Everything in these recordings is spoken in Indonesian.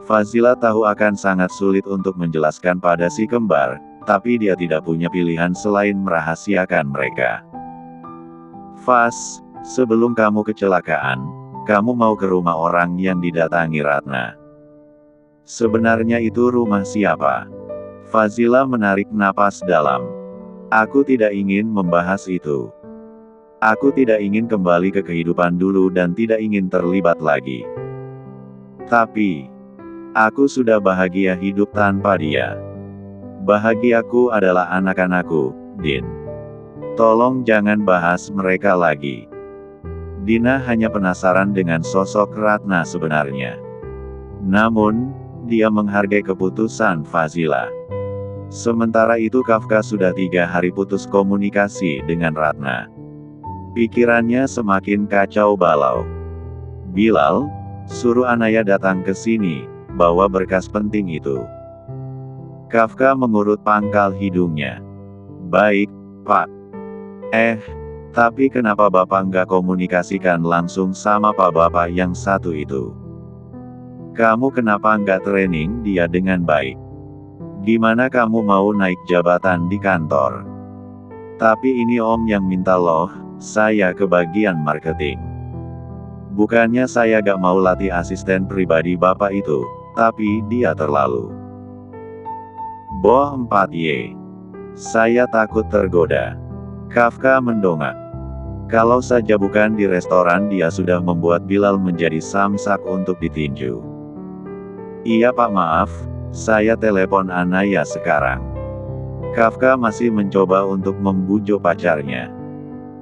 Fazila tahu akan sangat sulit untuk menjelaskan pada si kembar, tapi dia tidak punya pilihan selain merahasiakan mereka. Faz, sebelum kamu kecelakaan, kamu mau ke rumah orang yang didatangi Ratna. Sebenarnya itu rumah siapa? Fazila menarik napas dalam. Aku tidak ingin membahas itu. Aku tidak ingin kembali ke kehidupan dulu dan tidak ingin terlibat lagi. Tapi, aku sudah bahagia hidup tanpa dia. Bahagiaku adalah anak-anakku, Din. Tolong jangan bahas mereka lagi. Dina hanya penasaran dengan sosok Ratna sebenarnya. Namun, dia menghargai keputusan Fazila. Sementara itu Kafka sudah 3 hari putus komunikasi dengan Ratna. Pikirannya semakin kacau balau. Bilal, suruh Anaya datang ke sini, bawa berkas penting itu. Kafka mengurut pangkal hidungnya. Baik, Pak. Tapi kenapa Bapak nggak komunikasikan langsung sama Pak Bapak yang satu itu? Kamu kenapa nggak training dia dengan baik? Gimana kamu mau naik jabatan di kantor? Tapi ini Om yang minta loh, saya ke bagian marketing. Bukannya saya gak mau latih asisten pribadi Bapak itu, tapi dia terlalu Boh 4Y. Saya takut tergoda. Kafka mendongak. Kalau saja bukan di restoran dia sudah membuat Bilal menjadi samsak untuk ditinju. Iya Pak, maaf, saya telepon Anaya sekarang. Kafka masih mencoba untuk membujuk pacarnya.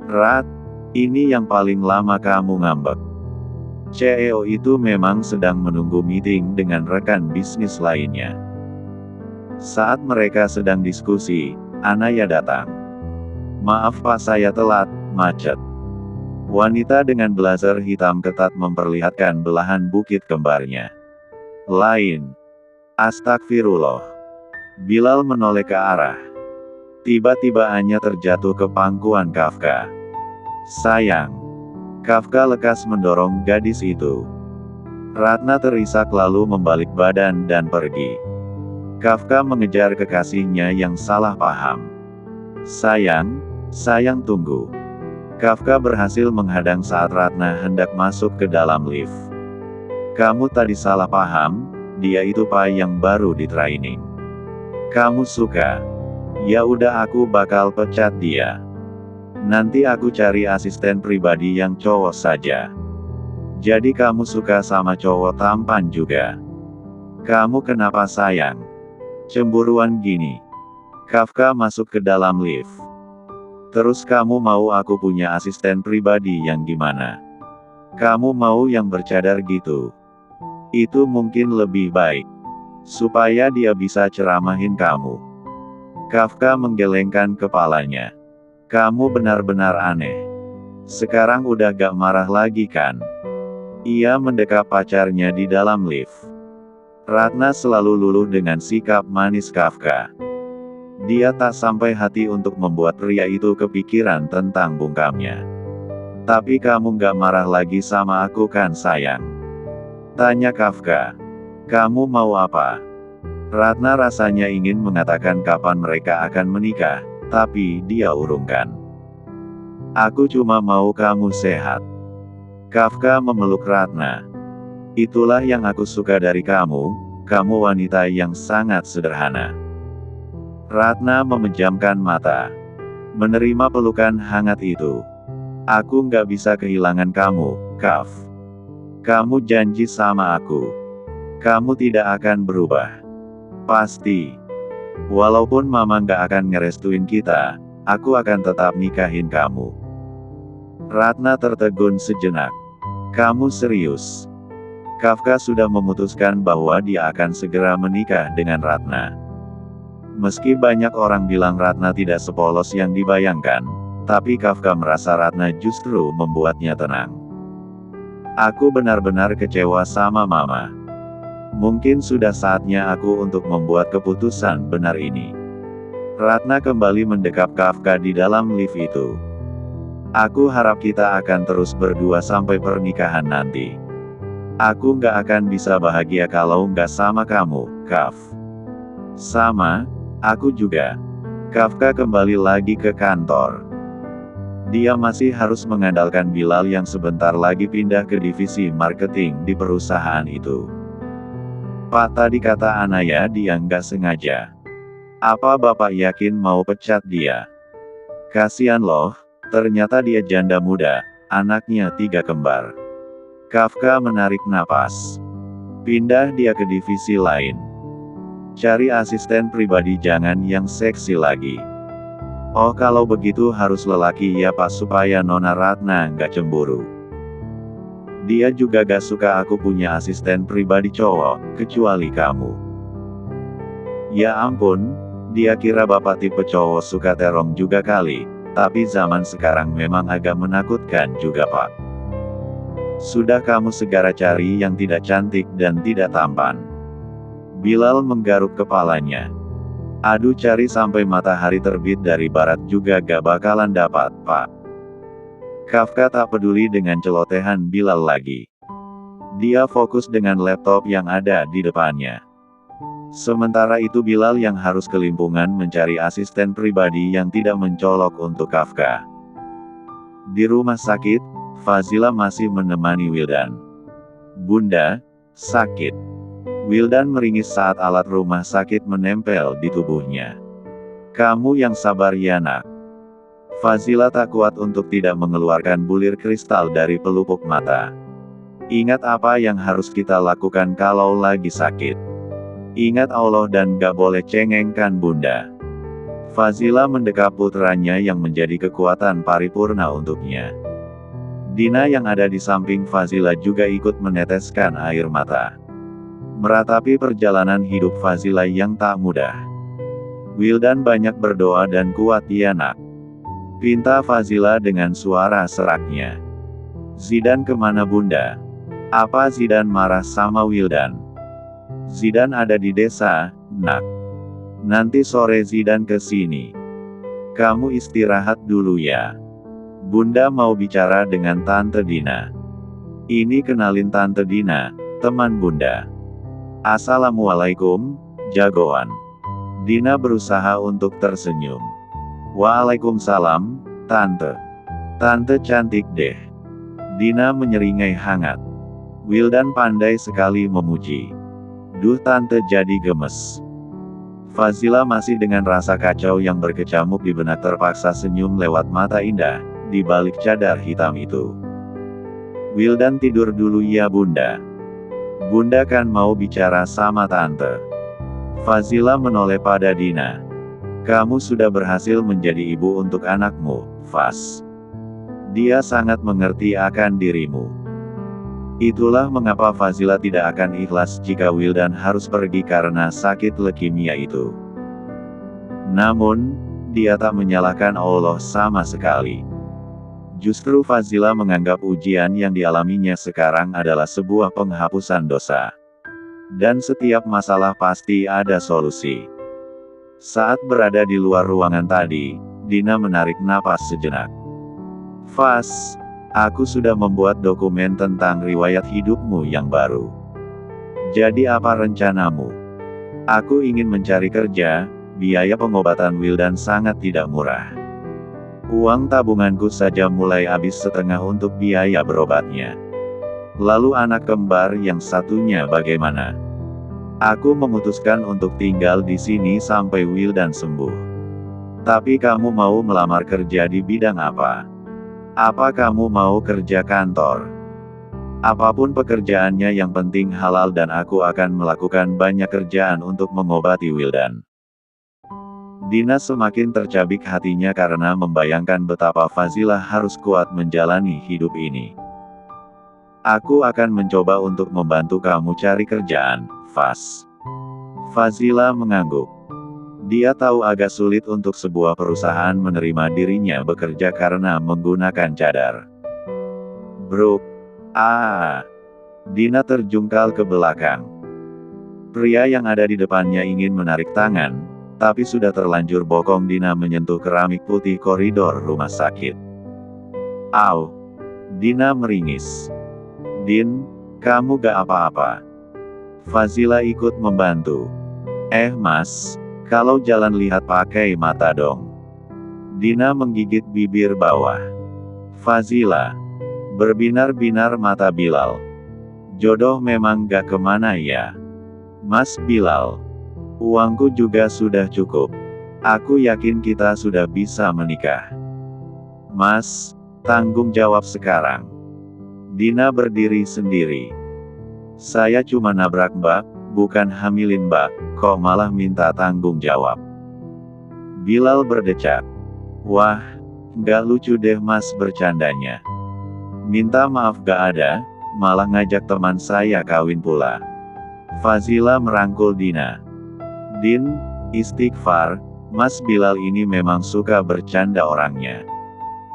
Rat, ini yang paling lama kamu ngambek. CEO itu memang sedang menunggu meeting dengan rekan bisnis lainnya. Saat mereka sedang diskusi, Anaya datang. Maaf Pak, saya telat, macet. Wanita dengan blazer hitam ketat memperlihatkan belahan bukit kembarnya. Lain. Astagfirullah. Bilal menoleh ke arah. Tiba-tiba Anya terjatuh ke pangkuan Kafka. Sayang. Kafka lekas mendorong gadis itu. Ratna terisak lalu membalik badan dan pergi. Kafka mengejar kekasihnya yang salah paham. Sayang tunggu. Kafka berhasil menghadang saat Ratna hendak masuk ke dalam lift. Kamu tadi salah paham, dia itu Pak yang baru di training. Kamu suka? Ya udah aku bakal pecat dia. Nanti aku cari asisten pribadi yang cowok saja. Jadi kamu suka sama cowok tampan juga? Kamu kenapa sayang? Cemburuan gini. Kafka masuk ke dalam lift. Terus kamu mau aku punya asisten pribadi yang gimana? Kamu mau yang bercadar gitu? Itu mungkin lebih baik. Supaya dia bisa ceramahin kamu. Kafka menggelengkan kepalanya. Kamu benar-benar aneh. Sekarang udah gak marah lagi kan? Ia mendekap pacarnya di dalam lift. Ratna selalu luluh dengan sikap manis Kafka. Dia tak sampai hati untuk membuat pria itu kepikiran tentang bungkamnya. Tapi kamu gak marah lagi sama aku kan sayang? Tanya Kafka. Kamu mau apa? Ratna rasanya ingin mengatakan kapan mereka akan menikah, tapi dia urungkan. Aku cuma mau kamu sehat. Kafka memeluk Ratna. Itulah yang aku suka dari kamu wanita yang sangat sederhana. Ratna memejamkan mata. Menerima pelukan hangat itu. Aku nggak bisa kehilangan kamu, Kaf. Kamu janji sama aku. Kamu tidak akan berubah. Pasti. Walaupun mama nggak akan ngerestuin kita, aku akan tetap nikahin kamu. Ratna tertegun sejenak. Kamu serius? Kafka sudah memutuskan bahwa dia akan segera menikah dengan Ratna. Meski banyak orang bilang Ratna tidak sepolos yang dibayangkan, tapi Kafka merasa Ratna justru membuatnya tenang. Aku benar-benar kecewa sama mama. Mungkin sudah saatnya aku untuk membuat keputusan benar ini. Ratna kembali mendekap Kafka di dalam lift itu. Aku harap kita akan terus berdua sampai pernikahan nanti. Aku nggak akan bisa bahagia kalau nggak sama kamu, Kaf. Sama, aku juga. Kafka kembali lagi ke kantor. Dia masih harus mengandalkan Bilal yang sebentar lagi pindah ke divisi marketing di perusahaan itu. Pak, tadi kata Anaya dia nggak sengaja. Apa Bapak yakin mau pecat dia? Kasian loh, ternyata dia janda muda, anaknya 3 kembar. Kafka menarik napas. Pindah dia ke divisi lain. Cari asisten pribadi, jangan yang seksi lagi. Oh, kalau begitu harus lelaki ya Pak, supaya Nona Ratna nggak cemburu. Dia juga gak suka aku punya asisten pribadi cowok, kecuali kamu. Ya ampun, dia kira Bapak tipe cowok suka terong juga kali, tapi zaman sekarang memang agak menakutkan juga Pak. Sudah, kamu segera cari yang tidak cantik dan tidak tampan. Bilal menggaruk kepalanya. Aduh, cari sampai matahari terbit dari barat juga gak bakalan dapat, Pak. Kafka tak peduli dengan celotehan Bilal lagi. Dia fokus dengan laptop yang ada di depannya. Sementara itu Bilal yang harus kelimpungan mencari asisten pribadi yang tidak mencolok untuk Kafka. Di rumah sakit, Fazila masih menemani Wildan. Bunda, sakit. Wildan meringis saat alat rumah sakit menempel di tubuhnya. Kamu yang sabar ya nak. Fazila tak kuat untuk tidak mengeluarkan bulir kristal dari pelupuk mata. Ingat apa yang harus kita lakukan kalau lagi sakit. Ingat Allah dan gak boleh cengengkan bunda. Fazila mendekap putranya yang menjadi kekuatan paripurna untuknya. Dina yang ada di samping Fazila juga ikut meneteskan air mata. Meratapi perjalanan hidup Fazila yang tak mudah. Wildan banyak berdoa dan kuat ya nak. Pinta Fazila dengan suara seraknya. Zidan kemana bunda? Apa Zidan marah sama Wildan? Zidan ada di desa, nak. Nanti sore Zidan ke sini. Kamu istirahat dulu ya. Bunda mau bicara dengan Tante Dina. Ini kenalin Tante Dina, teman bunda. Assalamualaikum, jagoan. Dina berusaha untuk tersenyum. Waalaikumsalam, Tante. Tante cantik deh. Dina menyeringai hangat. Wildan pandai sekali memuji. Duh, Tante jadi gemes. Fazila masih dengan rasa kacau yang berkecamuk di benak terpaksa senyum lewat mata indah, di balik cadar hitam itu. Wildan tidur dulu ya bunda. Bunda kan mau bicara sama Tante. Fazila menoleh pada Dina. Kamu sudah berhasil menjadi ibu untuk anakmu, Faz. Dia sangat mengerti akan dirimu. Itulah mengapa Fazila tidak akan ikhlas jika Wildan harus pergi karena sakit leukemia itu. Namun, dia tak menyalahkan Allah sama sekali. Justru Fazila menganggap ujian yang dialaminya sekarang adalah sebuah penghapusan dosa. Dan setiap masalah pasti ada solusi. Saat berada di luar ruangan tadi, Dina menarik napas sejenak. Faz, aku sudah membuat dokumen tentang riwayat hidupmu yang baru. Jadi apa rencanamu? Aku ingin mencari kerja, biaya pengobatan Wildan sangat tidak murah. Uang tabunganku saja mulai habis setengah untuk biaya berobatnya. Lalu anak kembar yang satunya bagaimana? Aku memutuskan untuk tinggal di sini sampai Wildan sembuh. Tapi kamu mau melamar kerja di bidang apa? Apa kamu mau kerja kantor? Apapun pekerjaannya yang penting halal dan aku akan melakukan banyak kerjaan untuk mengobati Wildan. Dina semakin tercabik hatinya karena membayangkan betapa Fazila harus kuat menjalani hidup ini. Aku akan mencoba untuk membantu kamu cari kerjaan, Faz. Fazila mengangguk. Dia tahu agak sulit untuk sebuah perusahaan menerima dirinya bekerja karena menggunakan cadar. Bro. Dina terjungkal ke belakang. Pria yang ada di depannya ingin menarik tangan, tapi sudah terlanjur bokong Dina menyentuh keramik putih koridor rumah sakit. Au! Dina meringis. Din, Kamu gak apa-apa. Fazila ikut membantu. Mas, kalau jalan lihat pakai mata dong. Dina menggigit bibir bawah. Fazila. Berbinar-binar mata Bilal. Jodoh memang gak kemana ya. Mas Bilal. Uangku juga sudah cukup. Aku yakin kita sudah bisa menikah. Mas, tanggung jawab sekarang. Dina berdiri sendiri. Saya cuma nabrak Mbak, bukan hamilin Mbak, kok malah minta tanggung jawab. Bilal berdecak. Wah, nggak lucu deh Mas bercandanya. Minta maaf gak ada, malah ngajak teman saya kawin pula. Fazila merangkul Dina. Din, istighfar, Mas Bilal ini memang suka bercanda orangnya.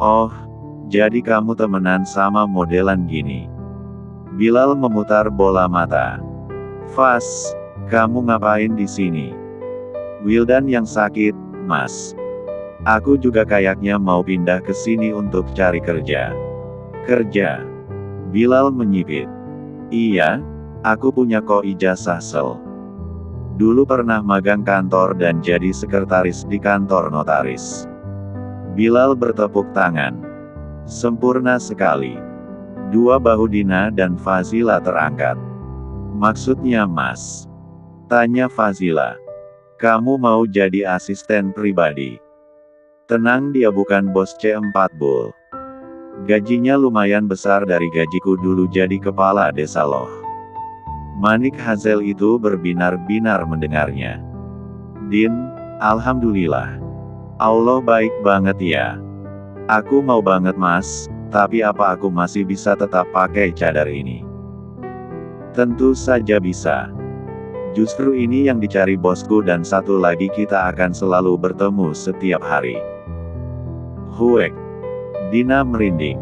Oh, jadi kamu temenan sama modelan gini. Bilal memutar bola mata. Faz, kamu ngapain di sini? Wildan yang sakit, Mas. Aku juga kayaknya mau pindah ke sini untuk cari kerja. Kerja? Bilal menyipit. Iya, aku punya kok ijazah sel. Dulu pernah magang kantor dan jadi sekretaris di kantor notaris. Bilal bertepuk tangan. Sempurna sekali. Dua bahu Dina dan Fazila terangkat. Maksudnya Mas? Tanya Fazila. Kamu mau jadi asisten pribadi? Tenang, dia bukan bos C4 Bull. Gajinya lumayan besar dari gajiku dulu jadi kepala desa loh. Manik Hazel itu berbinar-binar mendengarnya. Din, alhamdulillah. Allah baik banget ya. Aku mau banget Mas, tapi apa aku masih bisa tetap pakai cadar ini? Tentu saja bisa. Justru ini yang dicari bosku dan satu lagi kita akan selalu bertemu setiap hari. Huek. Dina merinding.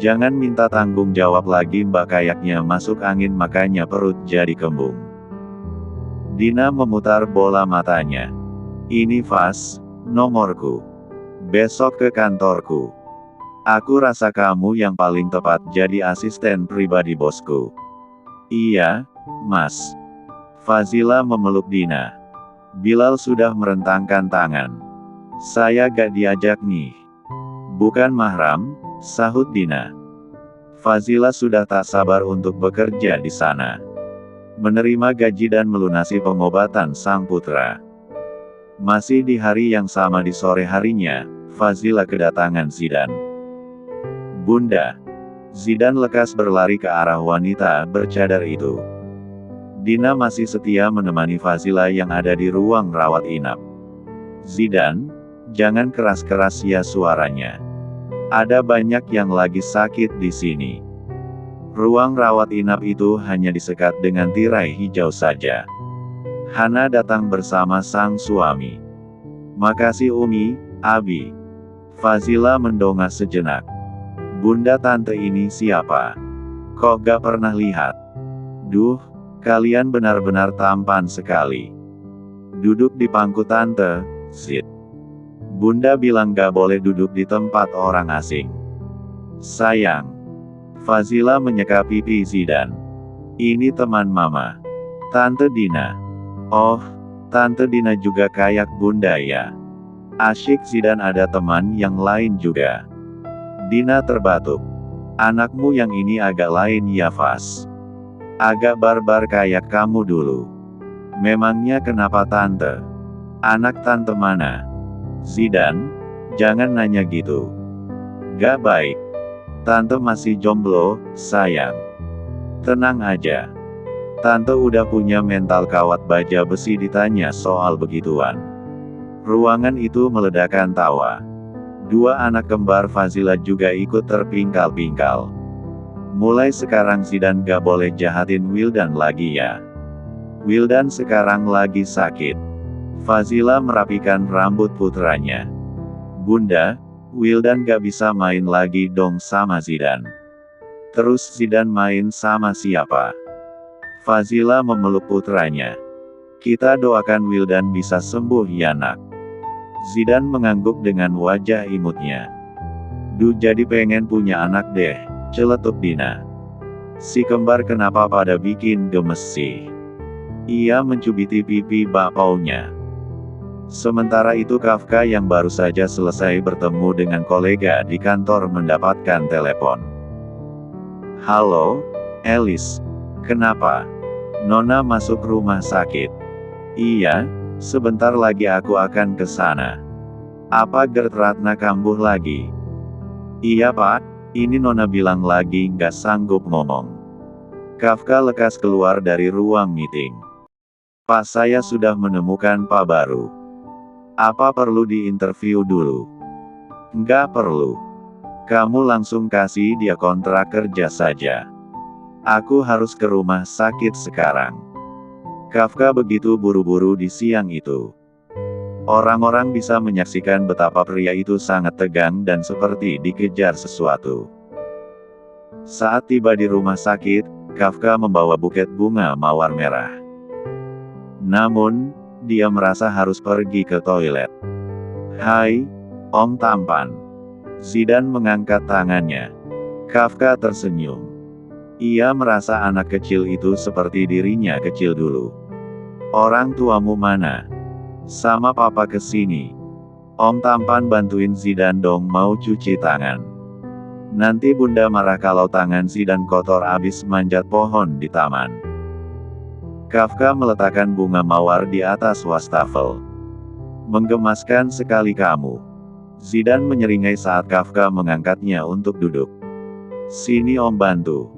Jangan minta tanggung jawab lagi Mbak, kayaknya masuk angin makanya perut jadi kembung. Dina memutar bola matanya. Ini Faz, nomorku. Besok ke kantorku. Aku rasa kamu yang paling tepat jadi asisten pribadi bosku. Iya, Mas. Fazila memeluk Dina. Bilal sudah merentangkan tangan. Saya gak diajak nih. Bukan mahram, sahut Dina. Fazila sudah tak sabar untuk bekerja di sana. Menerima gaji dan melunasi pengobatan sang putra. Masih di hari yang sama di sore harinya, Fazila kedatangan Zidan. Bunda. Zidan lekas berlari ke arah wanita bercadar itu. Dina masih setia menemani Fazila yang ada di ruang rawat inap. Zidan, jangan keras-keras ya suaranya. Ada banyak yang lagi sakit di sini. Ruang rawat inap itu hanya disekat dengan tirai hijau saja. Hana datang bersama sang suami. Makasih Umi, Abi. Fazila mendongak sejenak. Bunda, tante ini siapa? Kok gak pernah lihat? Duh, kalian benar-benar tampan sekali. Duduk di pangku tante, Zid. Bunda bilang gak boleh duduk di tempat orang asing. Sayang. Fazila menyeka pipi Zidan. Ini teman mama. Tante Dina. Oh, Tante Dina juga kayak Bunda ya. Asyik Zidan ada teman yang lain juga. Dina terbatuk. Anakmu yang ini agak lain ya Faz. Agak barbar kayak kamu dulu. Memangnya kenapa Tante? Anak Tante mana? Zidan, jangan nanya gitu. Gak baik. Tante masih jomblo, sayang. Tenang aja. Tante udah punya mental kawat baja besi ditanya soal begituan. Ruangan itu meledakkan tawa. Dua anak kembar Fazila juga ikut terpingkal-pingkal. Mulai sekarang Zidan gak boleh jahatin Wildan lagi ya. Wildan sekarang lagi sakit. Fazila merapikan rambut putranya. Bunda, Wildan gak bisa main lagi dong sama Zidan. Terus Zidan main sama siapa? Fazila memeluk putranya. Kita doakan Wildan bisa sembuh ya nak. Zidan mengangguk dengan wajah imutnya. Duh, jadi pengen punya anak deh, celetuk Dina. Si kembar kenapa pada bikin gemes sih? Ia mencubiti pipi bapaunya. Sementara itu Kafka yang baru saja selesai bertemu dengan kolega di kantor mendapatkan telepon. Halo, Alice. Kenapa? Nona masuk rumah sakit. Iya, sebentar lagi aku akan ke sana. Apa Gert Ratna kambuh lagi? Iya Pak, ini Nona bilang lagi nggak sanggup ngomong. Kafka lekas keluar dari ruang meeting. Pak, saya sudah menemukan Pak baru. Apa perlu diinterview dulu? Nggak perlu. Kamu langsung kasih dia kontrak kerja saja. Aku harus ke rumah sakit sekarang. Kafka begitu buru-buru di siang itu. Orang-orang bisa menyaksikan betapa pria itu sangat tegang dan seperti dikejar sesuatu. Saat tiba di rumah sakit, Kafka membawa buket bunga mawar merah. Namun, dia merasa harus pergi ke toilet. Hai, Om Tampan. Zidan mengangkat tangannya. Kafka tersenyum. Ia merasa anak kecil itu seperti dirinya kecil dulu. Orang tuamu mana? Sama papa kesini. Om Tampan bantuin Zidan dong, mau cuci tangan. Nanti bunda marah kalau tangan Zidan kotor abis manjat pohon di taman. Kafka meletakkan bunga mawar di atas wastafel. Menggemaskan sekali kamu. Zidan menyeringai saat Kafka mengangkatnya untuk duduk. Sini Om bantu.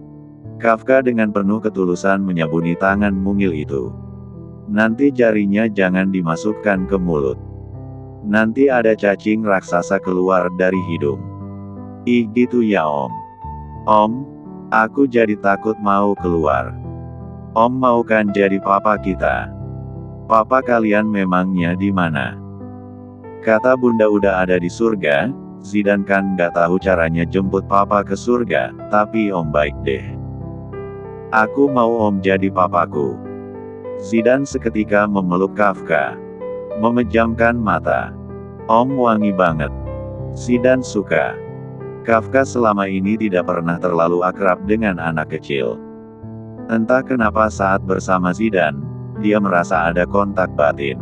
Kafka dengan penuh ketulusan menyabuni tangan mungil itu. Nanti jarinya jangan dimasukkan ke mulut. Nanti ada cacing raksasa keluar dari hidung. Ih gitu ya Om. Om, aku jadi takut mau keluar. Om mau kan jadi papa kita? Papa kalian memangnya di mana? Kata bunda udah ada di surga. Zidan kan nggak tahu caranya jemput papa ke surga, tapi Om baik deh. Aku mau Om jadi papaku. Zidan seketika memeluk Kafka. Memejamkan mata. Om wangi banget. Zidan suka. Kafka selama ini tidak pernah terlalu akrab dengan anak kecil. Entah kenapa saat bersama Zidan, dia merasa ada kontak batin.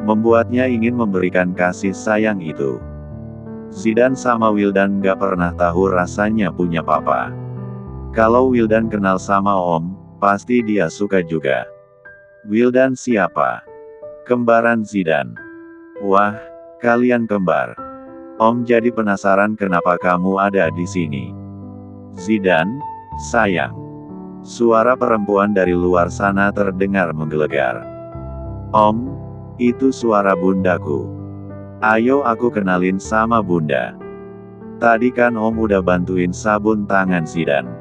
Membuatnya ingin memberikan kasih sayang itu. Zidan sama Wildan gak pernah tahu rasanya punya papa. Kalau Wildan kenal sama Om, pasti dia suka juga. Wildan siapa? Kembaran Zidan. Wah, kalian kembar. Om jadi penasaran kenapa kamu ada di sini. Zidan, sayang. Suara perempuan dari luar sana terdengar menggelegar. Om, itu suara bundaku. Ayo aku kenalin sama bunda. Tadi kan Om udah bantuin sabun tangan Zidan.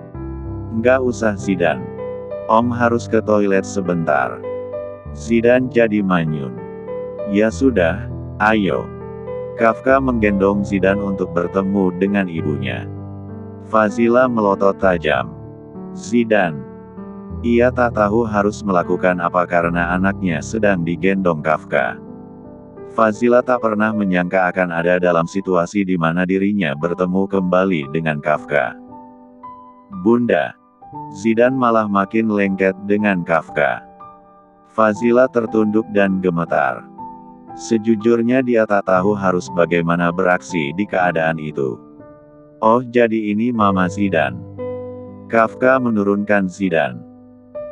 Nggak usah Zidan. Om harus ke toilet sebentar. Zidan jadi manyun. Ya sudah, ayo. Kafka menggendong Zidan untuk bertemu dengan ibunya. Fazila melotot tajam. Zidan. Ia tak tahu harus melakukan apa karena anaknya sedang digendong Kafka. Fazila tak pernah menyangka akan ada dalam situasi di mana dirinya bertemu kembali dengan Kafka. Bunda. Zidan malah makin lengket dengan Kafka. Fazila tertunduk dan gemetar. Sejujurnya dia tak tahu harus bagaimana beraksi di keadaan itu. Oh jadi ini Mama Zidan. Kafka menurunkan Zidan.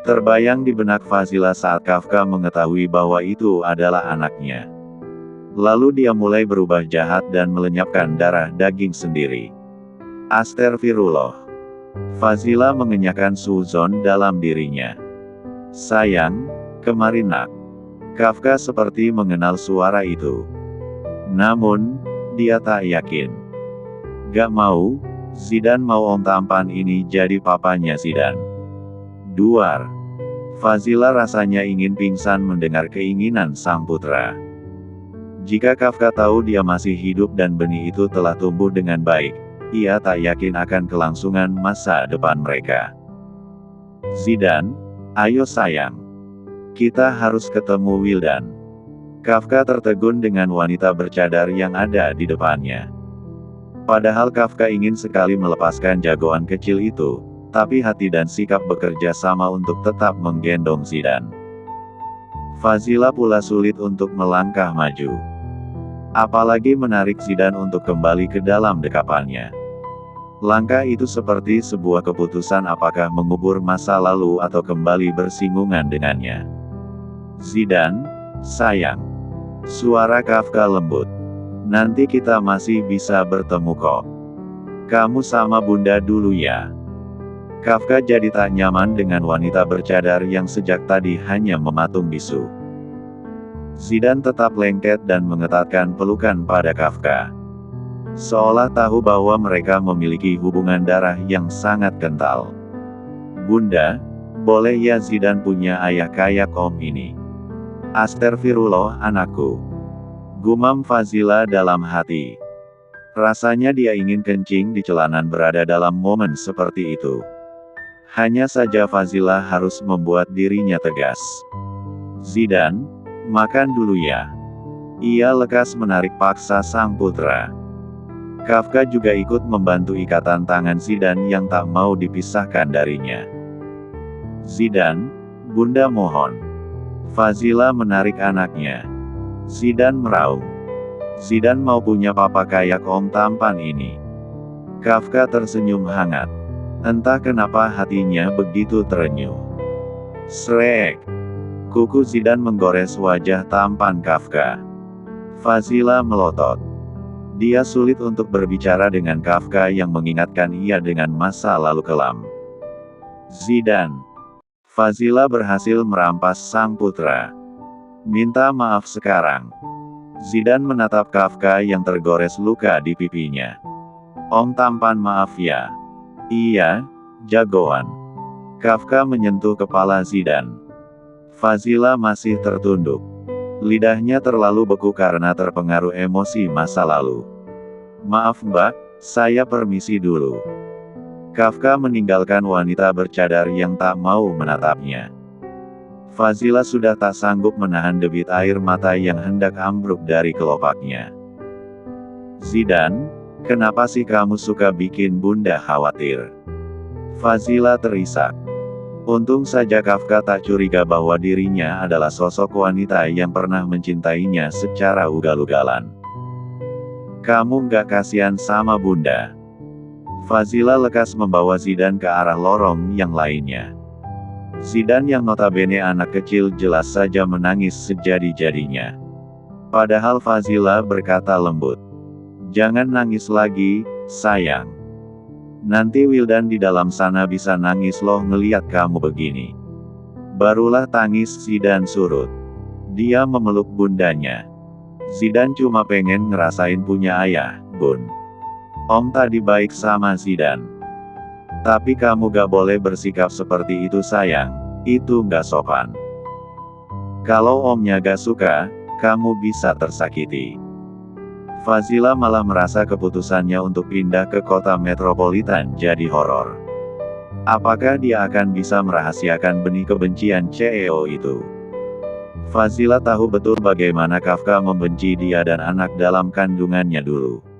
Terbayang di benak Fazila saat Kafka mengetahui bahwa itu adalah anaknya. Lalu dia mulai berubah jahat dan melenyapkan darah daging sendiri. Astagfirullah. Fazila mengenyahkan suzon dalam dirinya. Sayang, kemari nak. Kafka seperti mengenal suara itu. Namun, dia tak yakin. Gak mau, Zidan mau Om Tampan ini jadi papanya Zidan. Duar. Fazila rasanya ingin pingsan mendengar keinginan sang putra. Jika Kafka tahu dia masih hidup dan benih itu telah tumbuh dengan baik, ia tak yakin akan kelangsungan masa depan mereka. Zidan, ayo sayang. Kita harus ketemu Wildan. Kafka tertegun dengan wanita bercadar yang ada di depannya. Padahal Kafka ingin sekali melepaskan jagoan kecil itu, tapi hati dan sikap bekerja sama untuk tetap menggendong Zidane. Fazila pula sulit untuk melangkah maju. Apalagi menarik Zidane untuk kembali ke dalam dekapannya. Langkah itu seperti sebuah keputusan apakah mengubur masa lalu atau kembali bersinggungan dengannya. Zidane, sayang. Suara Kafka lembut. Nanti kita masih bisa bertemu kok. Kamu sama Bunda dulu ya. Kafka jadi tak nyaman dengan wanita bercadar yang sejak tadi hanya mematung bisu. Zidane tetap lengket dan mengetatkan pelukan pada Kafka. Seolah tahu bahwa mereka memiliki hubungan darah yang sangat kental. Bunda, boleh ya Zidane punya ayah kayak om ini? Astagfirullah anakku. Gumam Fazila dalam hati. Rasanya dia ingin kencing di celanan berada dalam momen seperti itu. Hanya saja Fazila harus membuat dirinya tegas. Zidane, makan dulu ya. Ia lekas menarik paksa sang putra. Kafka juga ikut membantu ikatan tangan Zidane yang tak mau dipisahkan darinya. Zidane, Bunda mohon. Fazila menarik anaknya. Zidane meraung. Zidane mau punya papa kayak om tampan ini. Kafka tersenyum hangat. Entah kenapa hatinya begitu terenyuh. Srek. Kuku Zidane menggores wajah tampan Kafka. Fazila melotot. Dia sulit untuk berbicara dengan Kafka yang mengingatkan ia dengan masa lalu kelam. Zidane. Fazila berhasil merampas sang putra. Minta maaf sekarang. Zidane menatap Kafka yang tergores luka di pipinya. Om tampan maaf ya. Iya, jagoan. Kafka menyentuh kepala Zidane. Fazila masih tertunduk. Lidahnya terlalu beku karena terpengaruh emosi masa lalu. Maaf mbak, saya permisi dulu. Kafka meninggalkan wanita bercadar yang tak mau menatapnya. Fazila sudah tak sanggup menahan debit air mata yang hendak ambruk dari kelopaknya. Zidane, kenapa sih kamu suka bikin bunda khawatir? Fazila terisak. Untung saja Kafka tak curiga bahwa dirinya adalah sosok wanita yang pernah mencintainya secara ugal-ugalan. Kamu nggak kasihan sama bunda? Fazila lekas membawa Zidane ke arah lorong yang lainnya. Zidane yang notabene anak kecil jelas saja menangis sejadi-jadinya. Padahal Fazila berkata lembut. Jangan nangis lagi, sayang. Nanti Wildan di dalam sana bisa nangis loh ngeliat kamu begini. Barulah tangis Zidane surut. Dia memeluk bundanya. Zidane cuma pengen ngerasain punya ayah, bun. Om tadi baik sama Zidane. Tapi kamu gak boleh bersikap seperti itu sayang, itu gak sopan. Kalau omnya gak suka, kamu bisa tersakiti. Fazila malah merasa keputusannya untuk pindah ke kota metropolitan jadi horor. Apakah dia akan bisa merahasiakan benih kebencian CEO itu? Fazila tahu betul bagaimana Kafka membenci dia dan anak dalam kandungannya dulu.